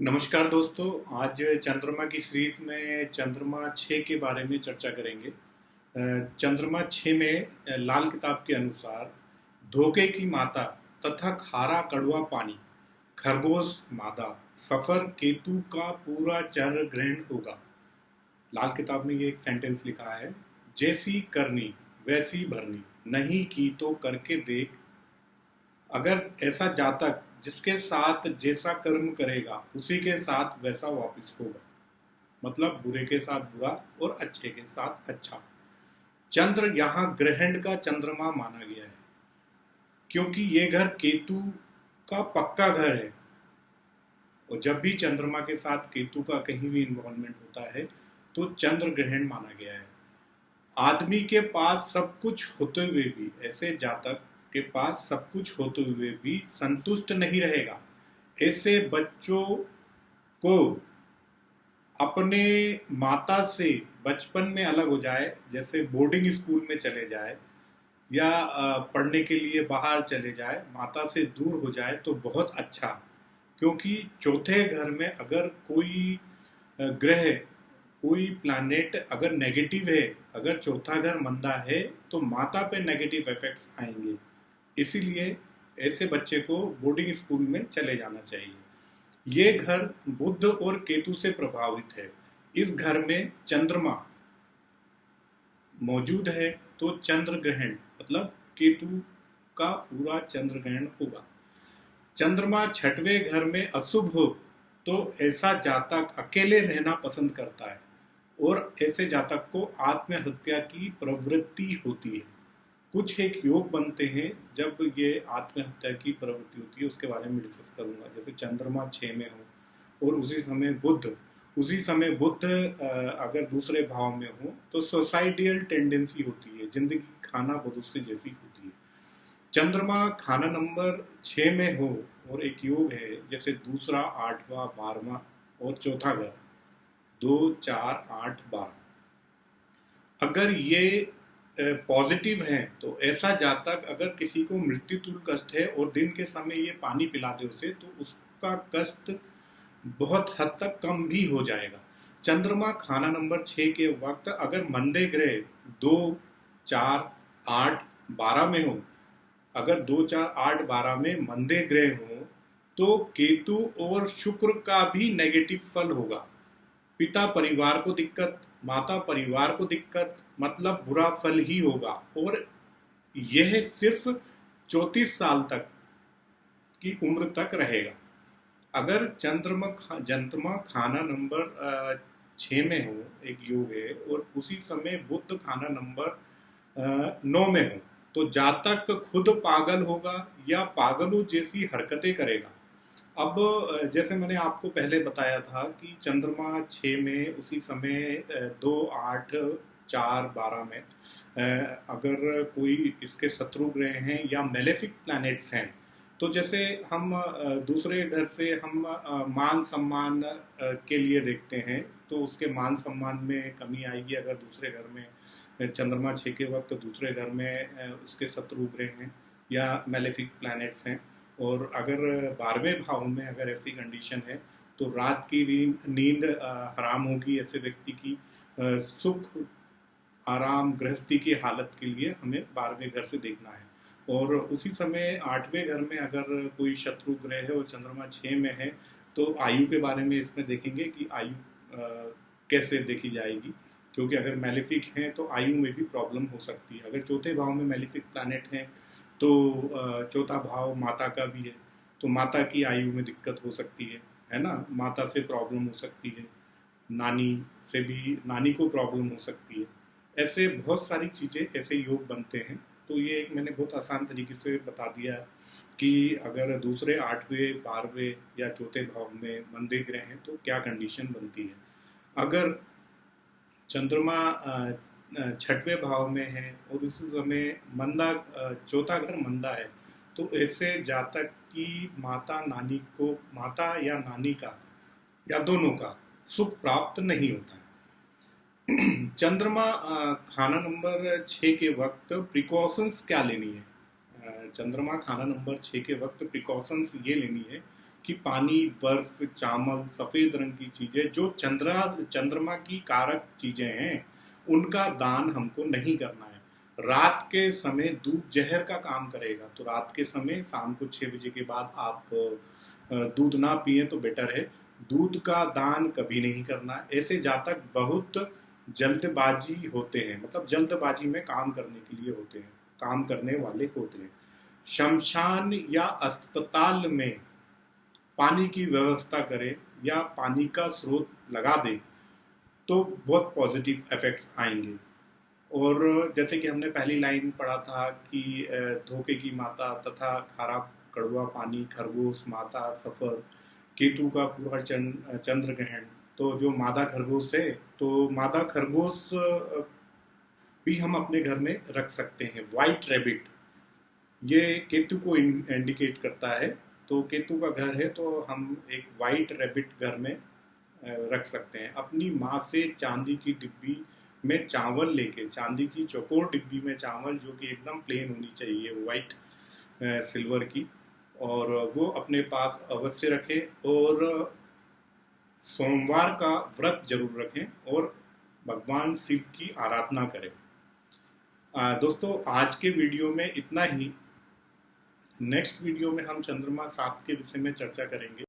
नमस्कार दोस्तों। आज चंद्रमा की सीरीज में चंद्रमा 6 के बारे में चर्चा करेंगे। चंद्रमा 6 में लाल किताब के अनुसार धोखे की माता तथा खारा कड़वा पानी, खरगोश मादा, सफर केतु का पूरा चंद्र ग्रहण होगा। लाल किताब में ये एक सेंटेंस लिखा है, जैसी करनी वैसी भरनी, नहीं की तो करके देख। अगर ऐसा जातक जिसके साथ जैसा कर्म करेगा उसी के साथ वैसा वापस होगा। मतलब बुरे के साथ बुरा और अच्छे के साथ अच्छा। चंद्र यहाँ ग्रहण का चंद्रमा माना गया है क्योंकि ये घर केतु का पक्का घर है, और जब भी चंद्रमा के साथ केतु का कहीं भी इन्वॉल्वमेंट होता है तो चंद्र ग्रहण माना गया है। आदमी के पास सब कुछ होते हुए भी, ऐसे जातक के पास सब कुछ होते हुए भी संतुष्ट नहीं रहेगा। ऐसे बच्चों को अपने माता से बचपन में अलग हो जाए, जैसे बोर्डिंग स्कूल में चले जाए या पढ़ने के लिए बाहर चले जाए, माता से दूर हो जाए तो बहुत अच्छा। क्योंकि चौथे घर में अगर कोई ग्रह, कोई प्लैनेट अगर नेगेटिव है, अगर चौथा घर मंदा है तो माता पे नेगेटिव इफेक्ट्स आएंगे। इसीलिए ऐसे बच्चे को बोर्डिंग स्कूल में चले जाना चाहिए। ये घर बुध और केतु से प्रभावित है। इस घर में चंद्रमा मौजूद है तो चंद्र ग्रहण मतलब केतु का पूरा चंद्र ग्रहण होगा। चंद्रमा छठवें घर में अशुभ हो तो ऐसा जातक अकेले रहना पसंद करता है और ऐसे जातक को आत्महत्या की प्रवृत्ति होती है। कुछ एक योग बनते हैं जब ये आत्महत्या की प्रवृत्ति होती है, उसके बारे में डिस्कस करूंगा। जैसे चंद्रमा 6 में हो और उसी समय बुध अगर दूसरे भाव में हो तो सोसाइटियल टेंडेंसी होती है, जिंदगी खाना बदोसी जैसी होती है। चंद्रमा खाना नंबर 6 में हो और एक योग है जैसे दूसरा, 8वां, 12वां और चौथा घर 2, 4, 8, 12, अगर ये पॉजिटिव है तो ऐसा जातक अगर किसी को मृत्यु तुल्य कष्ट है और दिन के समय ये पानी पिला दे उसे, तो उसका कष्ट बहुत हद तक कम भी हो जाएगा। चंद्रमा खाना नंबर 6 के वक्त अगर मंदे ग्रह 2, 4, 8, 12 में हो, अगर 2, 4, 8, 12 में मंदे ग्रह हो तो केतु और शुक्र का भी नेगेटिव फल होगा। पिता परिवार को दिक्कत, माता परिवार को दिक्कत, मतलब बुरा फल ही होगा। और यह सिर्फ 34 साल तक की उम्र तक रहेगा। अगर चंद्रमा खाना नंबर 6 में हो, एक योग है, और उसी समय बुध खाना नंबर 9 में हो तो जातक खुद पागल होगा या पागलों जैसी हरकतें करेगा। अब जैसे मैंने आपको पहले बताया था कि चंद्रमा 6 में उसी समय 2, 8, 4, 12 में अगर कोई इसके शत्रु ग्रह हैं या मेलेफिक प्लैनेट्स हैं, तो जैसे हम दूसरे घर से हम मान सम्मान के लिए देखते हैं तो उसके मान सम्मान में कमी आएगी अगर दूसरे घर में चंद्रमा 6 के वक्त दूसरे घर में उसके शत्रु ग्रह हैं या मेलेफिक प्लैनेट्स हैं। और अगर 12वें भाव में अगर ऐसी कंडीशन है तो रात की नींद हराम होगी ऐसे व्यक्ति की। सुख आराम गृहस्थी की हालत के लिए हमें 12वें घर से देखना है। और उसी समय 8वें घर में अगर कोई शत्रु ग्रह है और चंद्रमा 6 में है तो आयु के बारे में इसमें देखेंगे कि आयु कैसे देखी जाएगी, क्योंकि अगर मैलेफिक है तो आयु में भी प्रॉब्लम हो सकती है। अगर चौथे भाव में मैलेफिक प्लैनेट हैं तो चौथा भाव माता का भी है, तो माता की आयु में दिक्कत हो सकती है ना, माता से प्रॉब्लम हो सकती है, नानी को प्रॉब्लम हो सकती है। ऐसे बहुत सारी चीज़ें, ऐसे योग बनते हैं। तो ये एक मैंने बहुत आसान तरीके से बता दिया कि अगर दूसरे, 8वें, 12वें या चौथे भाव में मंदे ग्रह हैं तो क्या कंडीशन बनती है। अगर चंद्रमा 6वें भाव में है और उस समय मंदा, चौथा घर मंदा है, तो ऐसे जातक की माता या नानी का या दोनों का सुख प्राप्त नहीं होता है। चंद्रमा खाना नंबर 6 के वक्त प्रिकॉशंस क्या लेनी है। चंद्रमा खाना नंबर 6 के वक्त प्रिकॉशंस ये लेनी है कि पानी, बर्फ, चावल, सफेद रंग की चीजें जो चंद्रमा की कारक चीजें हैं, उनका दान हमको नहीं करना है। रात के समय दूध जहर का काम करेगा, तो रात के समय शाम को 6 बजे के बाद आप दूध ना पिए तो बेटर है। दूध का दान कभी नहीं करना। ऐसे जातक बहुत जल्दबाजी होते हैं, मतलब जल्दबाजी में काम करने के लिए होते हैं, काम करने वाले होते हैं। शमशान या अस्पताल में पानी की व्यवस्था करें या पानी का स्रोत लगा दें तो बहुत पॉजिटिव इफेक्ट्स आएंगे। और जैसे कि हमने पहली लाइन पढ़ा था कि धोखे की माता तथा खारा कड़वा पानी, खरगोश, माता, सफर, केतु का पूरा चंद्र ग्रहण। तो जो मादा खरगोश है, तो मादा खरगोश भी हम अपने घर में रख सकते हैं। वाइट रैबिट, ये केतु को इंडिकेट करता है, तो केतु का घर है तो हम एक वाइट रैबिट घर में रख सकते हैं। अपनी माँ से चांदी की डिब्बी में चावल लेके, चांदी की चौकोर डिब्बी में चावल जो कि एकदम प्लेन होनी चाहिए, वाइट सिल्वर की, और वो अपने पास अवश्य रखें। और सोमवार का व्रत जरूर रखें और भगवान शिव की आराधना करें। दोस्तों, आज के वीडियो में इतना ही। नेक्स्ट वीडियो में हम चंद्रमा 7 के विषय में चर्चा करेंगे।